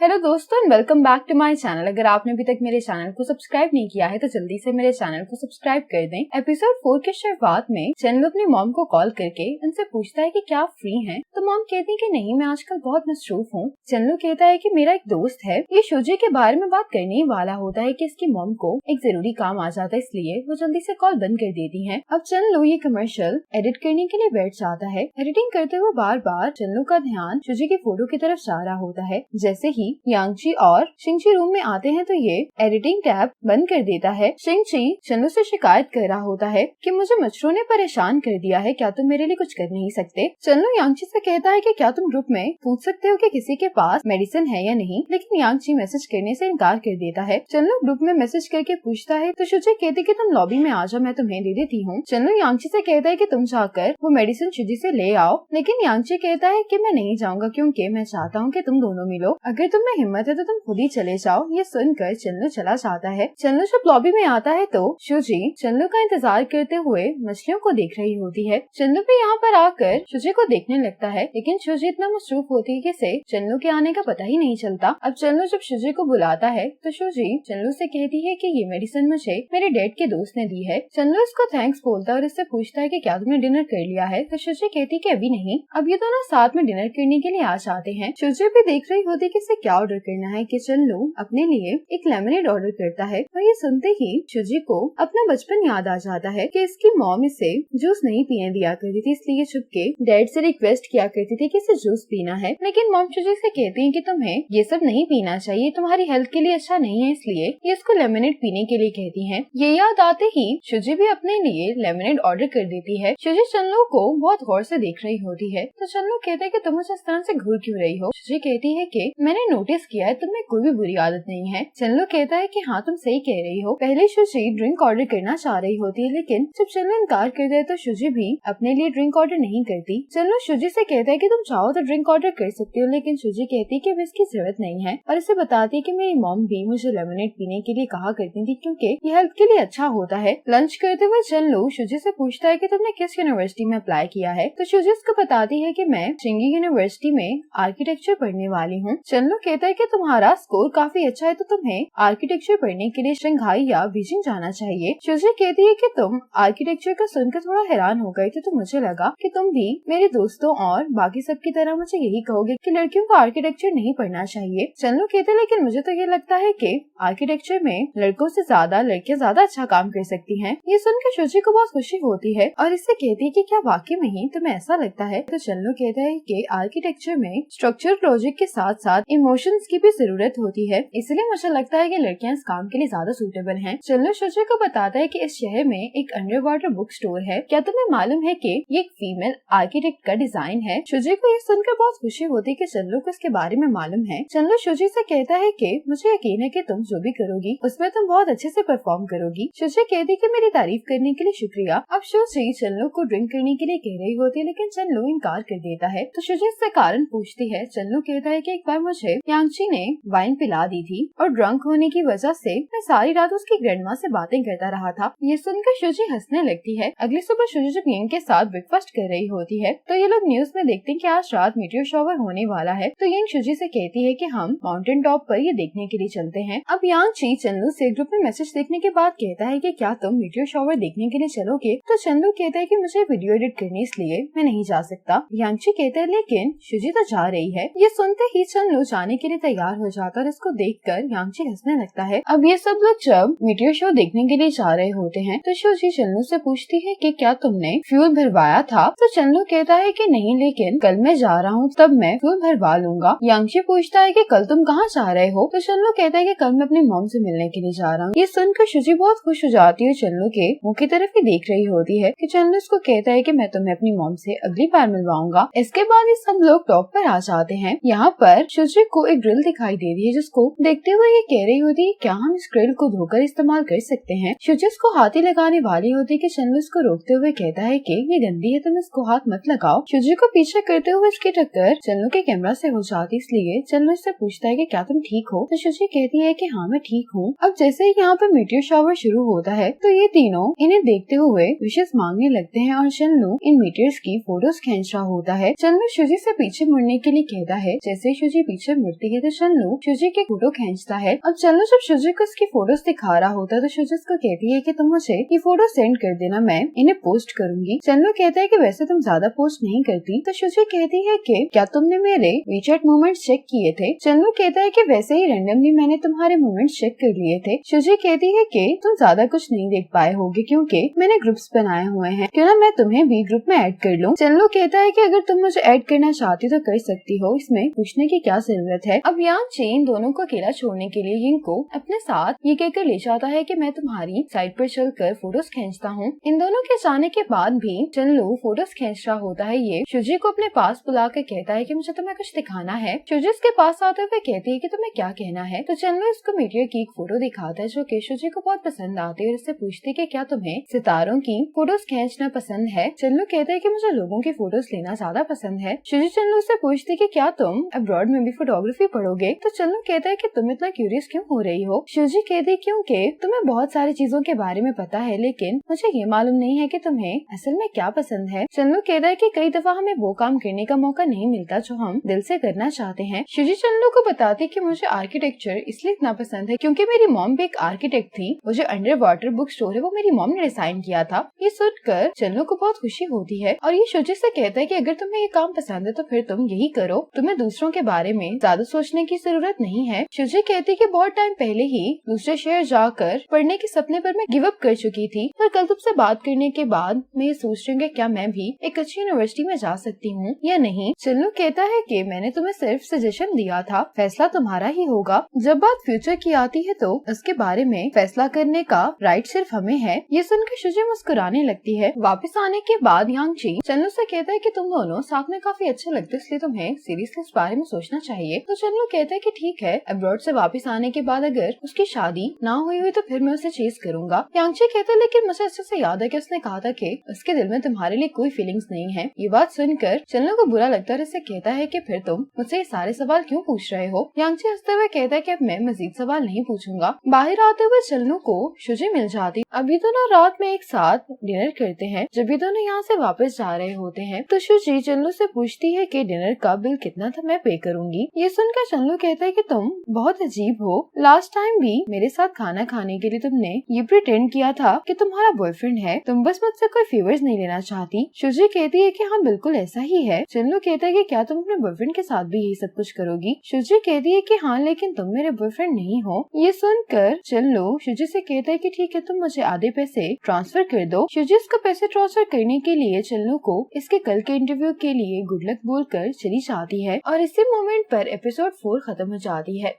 Hello दोस्तों and welcome back to my channel. अगर आपने अभी तक मेरे चैनल को सब्सक्राइब नहीं किया है तो जल्दी से मेरे चैनल को सब्सक्राइब कर दें। एपिसोड 4 के शुरुआत में चंदू अपनी मॉम को कॉल करके उनसे पूछता है कि क्या आप फ्री हैं, तो मॉम कहती है कि नहीं, मैं आजकल बहुत मसरूफ हूँ। चंदू कहता है कि मेरा एक दोस्त है, ये शुजी के बारे में बात करने ही वाला होता है कि इसकी मॉम को एक जरूरी काम आ जाता है, इसलिए वो जल्दी से कॉल बंद कर देती है। अब चंदू ये कमर्शियल एडिट करने के लिए बैठ जाता है। एडिटिंग करते हुए बार बार चंदू का ध्यान शुजी की फोटो की तरफ जा रहा होता है। जैसे ही यांगची और शिंगची रूम में आते हैं तो ये एडिटिंग टैब बंद कर देता है। शिंगची चंदू से शिकायत कर रहा होता है कि मुझे मच्छरों ने परेशान कर दिया है, क्या तुम मेरे लिए कुछ कर नहीं सकते। चंदू यांगची से कहता है कि क्या तुम ग्रुप में पूछ सकते हो कि किसी के पास मेडिसिन है या नहीं, लेकिन यांगची मैसेज करने से इनकार कर देता है। चंदू ग्रुप में मैसेज करके पूछता है तो शुजी कहती कि तुम लॉबी में आ जाओ, मैं तुम्हें दे देती हूँ। चंदू यांगची से कहता है कि तुम जाकर वो मेडिसिन शुजी से ले आओ, लेकिन यांगची कहता है कि मैं नहीं जाऊंगा क्योंकि मैं चाहता हूँ कि तुम दोनों मिलो। अगर तुम्हें हिम्मत है तो तुम खुद ही चले जाओ। ये सुनकर चंदू चला जाता है। चंदू जब लॉबी में आता है तो शुजी चंदू का इंतजार करते हुए मछलियों को देख रही होती है। चंदू भी यहाँ पर आकर शुजी को देखने लगता है, लेकिन शुजी इतना मसरूफ होती है कि इसे चंदू के आने का पता ही नहीं चलता। अब चंदू जब शुजी को बुलाता है तो शुजी चंदू से कहती है कि ये मेडिसिन मुझे मेरे डैड के दोस्त ने दी है। चंदू इसको थैंक्स बोलता है और इससे पूछता है कि क्या तुमने डिनर कर लिया है, तो शुजी कहती कि अभी नहीं। अब ये दोनों साथ में डिनर करने के लिए आ जाते हैं। शुजी भी देख रही होती कि इसे क्या ऑर्डर करना है कि चंदू अपने लिए एक लेमनेड ऑर्डर करता है और ये सुनते ही शुजी को अपना बचपन याद आ जाता है कि इसकी मॉम इसे जूस नहीं पीने दिया करती थी, इसलिए छुपके डैड से रिक्वेस्ट किया करती थी कि इसे जूस पीना है। लेकिन मॉम शुजी से कहती है कि तुम्हें ये सब नहीं पीना चाहिए, तुम्हारी हेल्थ के लिए अच्छा नहीं है, इसलिए ये इसको लेमनेड पीने के लिए कहती है। ये याद आते ही शुजी भी अपने लिए लेमनेड ऑर्डर कर देती है। शुजी चंदू को बहुत गौर से देख रही होती है तो चंदू कहते हैं कि तुम मुझे इस तरह से घूर क्यों रही हो। शुजी कहती है कि मैंने नोटिस किया है तुम्हें कोई भी बुरी आदत नहीं है। चंदू कहता है कि हाँ तुम सही कह रही हो। पहले शुजी ड्रिंक ऑर्डर करना चाह रही होती है, लेकिन जब चंदू इनकार कर दे तो शुजी भी अपने लिए ड्रिंक ऑर्डर नहीं करती। चंदू शुजी से कहता है कि तुम चाहो तो ड्रिंक ऑर्डर कर सकती हो, लेकिन शुजी कहती है कि अब इसकी जरूरत नहीं है और इसे बताती है कि मेरी मॉम भी मुझे लेमनेड पीने के लिए कहा करती थी क्योंकि ये हेल्थ के लिए अच्छा होता है। लंच करते हुए चंदू शुजी से पूछता है कि तुमने किस यूनिवर्सिटी में अप्लाई किया है, तो शुजी उसको बताती है कि मैं शिंगी यूनिवर्सिटी में आर्किटेक्चर पढ़ने वाली हूँ। चंदू कहता है कि तुम्हारा स्कोर काफी अच्छा है तो तुम्हें आर्किटेक्चर पढ़ने के लिए शंघाई या बीजिंग जाना चाहिए। शुजी कहती है कि तुम आर्किटेक्चर को सुनकर थोड़ा हैरान हो गए थे, तो मुझे लगा कि तुम भी मेरे दोस्तों और बाकी सब की तरह मुझे यही कहोगे कि लड़कियों को आर्किटेक्चर नहीं पढ़ना चाहिए। चंदू कहते लेकिन मुझे तो ये लगता है कि आर्किटेक्चर में लड़कों से ज्यादा लड़कियां ज्यादा अच्छा काम कर सकती हैं। ये सुनकर शुजी को बहुत खुशी होती है और इससे कहती है कि क्या वाकई में ही तुम्हें ऐसा लगता है, तो चंदू कहता है कि आर्किटेक्चर में स्ट्रक्चर लॉजिक के साथ साथ इमोशंस की भी जरूरत होती है, इसलिए मुझे लगता है कि लड़कियां इस काम के लिए ज्यादा सूटेबल हैं। चंदू शुजी को बताता है कि इस शहर में एक अंडर वाटर बुक स्टोर है, क्या तुम्हें मालूम है कि ये एक फीमेल आर्किटेक्ट का डिजाइन है। शुजी को ये सुनकर बहुत खुशी होती है कि चंदू को इसके बारे में मालूम है। चंदू शुजी से कहता है कि मुझे यकीन है कि तुम जो भी करोगी उसमें तुम बहुत अच्छे से परफॉर्म करोगी। शुजी कहती कि मेरी तारीफ करने के लिए शुक्रिया। अब शुजी चंदू को ड्रिंक करने के लिए कह रही होती है, लेकिन चंदू इनकार कर देता है तो शुजी इससे कारण पूछती है। चंदू कहता है कि एक बार मुझे यांगची ने वाइन पिला दी थी और ड्रंक होने की वजह से मैं सारी रात उसकी ग्रैंडमा से बातें करता रहा था। ये सुनकर शुजी हंसने लगती है। अगली सुबह शुजी जब यंग के साथ ब्रेकफास्ट कर रही होती है तो ये लोग न्यूज में देखते हैं कि आज रात मीटियोर शॉवर होने वाला है, तो यंग शुजी से कहती है कि हम माउंटेन टॉप पर ये देखने के लिए चलते हैं। अब यांगची चंदू से ग्रुप में मैसेज देखने के बाद कहता है कि क्या तुम मीटियोर शॉवर देखने के लिए चलोगे, तो चंदू कहता है कि मुझे वीडियो एडिट करनी इसलिए मैं नहीं जा सकता। यांगची कहता है लेकिन शुजी तो जा रही है। ये सुनते ही चंदू जाने के लिए तैयार हो जाता है और इसको देखकर यांगची हंसने लगता है। अब ये सब लोग जब मीटियोर शो देखने के लिए जा रहे होते हैं तो शुजी चंदू से पूछती है कि क्या तुमने फ्यूल भरवाया था, तो चंदू कहता है कि नहीं, लेकिन कल मैं जा रहा हूँ तब मैं फ्यूल भरवा लूंगा। यांगची पूछता है कि कल तुम कहाँ जा रहे हो, तो चंदू कहता है कि कल मैं अपनी मॉम से मिलने के लिए जा रहा हूँ। ये सुनकर शुजी बहुत खुश हो जाती है, चंदू के मुंह की तरफ ही देख रही होती है कि चंदू इसको कहता है कि मैं तुम्हें अपनी मॉम से अगली बार मिलवाऊंगा। इसके बाद ये सब लोग टॉप पर आ जाते हैं। यहाँ पर शुजी को एक ड्रिल दिखाई दे रही है जिसको देखते हुए ये कह रही होती है क्या हम इस ड्रिल को धोकर इस्तेमाल कर सकते हैं। शुजी इसको हाथी लगाने वाली होती है कि चंदू इसको रोकते हुए कहता है कि ये गंदी है, तुम इसको हाथ मत लगाओ। शुजी को पीछे करते हुए इसकी टक्कर चंदू के कैमरा से हो जाती, इसलिए चंदू इससे पूछता है कि क्या तुम ठीक हो, तो शुजी कहती है कि हाँ मैं ठीक हूँ। अब जैसे ही यहाँ पर मीटियोर शॉवर शुरू होता है तो ये तीनों इन्हें देखते हुए विशेष मांगने लगते हैं और चंदू इन मीटियर्स की फोटोज खींच रहा होता है। चंदू शुजी से पीछे मुड़ने के लिए कहता है। जैसे शुजी पीछे मुड़ मुड़ती है तो चन्नू शुजी की फोटो खींचता है। अब चन्नू जब शुजी को उसकी फोटोज दिखा रहा होता है तो शुजी उसको कहती है कि तुम मुझे ये फोटो सेंड कर देना, मैं इन्हें पोस्ट करूंगी। चन्नू कहता है कि वैसे तुम ज्यादा पोस्ट नहीं करती। तो शुजी कहती है कि क्या तुमने मेरे वीचैट मूवमेंट्स चेक किए थे? चन्नू कहता है कि वैसे ही रैंडमली मैंने तुम्हारे मूवमेंट्स चेक कर लिए थे। शुजी कहती है कि तुम ज्यादा कुछ नहीं देख पाए होगे क्योंकि मैंने ग्रुप्स बनाए हुए हैं, क्यों ना मैं तुम्हें भी ग्रुप में ऐड कर लूं। चन्नू कहता है कि अगर तुम मुझे ऐड करना चाहती तो कर सकती हो, इसमें पूछने की क्या जरूरत है। अब यहाँ चेन दोनों को अकेला छोड़ने के लिए यिंग को अपने साथ ये कहकर ले जाता है कि मैं तुम्हारी साइड पर चलकर फोटोज खींचता हूँ। इन दोनों के जाने के बाद भी चन्नू फोटोज खींच रहा होता है। ये शुजी को अपने पास बुलाकर कहता है कि मुझे तुम्हें कुछ दिखाना है। शुजी उसके पास आते हुए कहती है कि तुम्हें क्या कहना है। तो चन्नू उसको मीडिया की एक फोटो दिखाता है जो कि शुजी को बहुत पसंद आती है और इससे पूछती है कि क्या तुम्हें सितारों की फोटोज खींचना पसंद है। चन्नू कहता है कि मुझे लोगों की फोटोज लेना ज्यादा पसंद है। शुजी चन्नू से पूछती है कि क्या तुम अब्रॉड में भी फोटोग्राफी पढ़ोगे। तो चन्नू कहता है कि तुम इतना क्यूरियस क्यों हो रही हो। शुजी कहती है क्योंकि तुम्हें बहुत सारी चीजों के बारे में पता है लेकिन मुझे ये मालूम नहीं है कि तुम्हें असल में क्या पसंद है। चन्नू कहता है कि कई दफा हमें वो काम करने का मौका नहीं मिलता जो हम दिल से करना चाहते हैं। शुजी चन्नू को बताती है कि मुझे आर्किटेक्चर इसलिए इतना पसंद है क्योंकि मेरी मॉम भी एक आर्किटेक्ट थी। वो जो अंडर वाटर बुक स्टोर है वो मेरी मॉम ने डिजाइन किया था। ये सुनकर चन्नू को बहुत खुशी होती है और ये शुजी से कहता है कि अगर तुम्हें ये काम पसंद है तो फिर तुम यही करो, तुम्हें दूसरों के बारे में ज्यादा सोचने की जरूरत नहीं है। शुजी कहती है कि बहुत टाइम पहले ही दूसरे शहर जाकर पढ़ने के सपने पर मैं गिव अप कर चुकी थी, पर कल तुमसे बात करने के बाद मैं ये सोच रही हूँ कि क्या मैं भी एक अच्छी यूनिवर्सिटी में जा सकती हूँ या नहीं। चन्नू कहता है कि मैंने तुम्हें सिर्फ सजेशन दिया था, फैसला तुम्हारा ही होगा। जब बात फ्यूचर की आती है तो उसके बारे में फैसला करने का राइट सिर्फ हमें है। ये सुनकर शुजी मुस्कुराने लगती है। वापस आने के बाद यांगची चन्नू से कहता है कि तुम दोनों साथ में काफी अच्छे लगते इसलिए तुम्हें सीरियसली इस बारे में सोचना चाहिए। तो चन्नू कहता है कि ठीक है, अब्रॉड से वापस आने के बाद अगर उसकी शादी ना हुई तो फिर मैं उसे चेज करूंगा। यांगची कहता है लेकिन मुझे अच्छे से याद है कि उसने कहा था कि उसके दिल में तुम्हारे लिए कोई फीलिंग्स नहीं है। ये बात सुनकर चन्नू को बुरा लगता है, इससे कहता है कि फिर तुम मुझसे ये सारे सवाल क्यों पूछ रहे हो। यांगची हंसते हुए कहता है कि अब मैं मजीद सवाल नहीं पूछूंगा। बाहर आते हुए चन्नू को शुजी मिल जाती। अभी दोनों रात में एक साथ डिनर करते हैं। जब भी दोनों यहाँ से वापस जा रहे होते हैं तो शुजी चन्नू से पूछती है कि डिनर का बिल कितना था, मैं पे करूंगी। ये सुनकर चन्नू कहता है कि तुम बहुत अजीब हो, लास्ट टाइम भी मेरे साथ खाना खाने के लिए तुमने ये प्रिटेंड किया था कि तुम्हारा बॉयफ्रेंड है, तुम बस मुझसे कोई फेवर्स नहीं लेना चाहती। शुजी कहती है कि हाँ बिल्कुल ऐसा ही है। चन्नू कहता है कि क्या तुम अपने बॉयफ्रेंड के साथ भी यही सब कुछ करोगी। शुजी कहती है कि हाँ लेकिन तुम मेरे बॉयफ्रेंड नहीं हो। ये सुनकर चन्नू शुजी से कहता है कि ठीक है, तुम मुझे आधे पैसे ट्रांसफर कर दो। शुजी इसको पैसे ट्रांसफर करने के लिए चन्नू को इसके कल के इंटरव्यू के लिए गुड लक बोलकर चली जाती है और इसी मोमेंट पर एपिसोड 4 खत्म हो जाती है।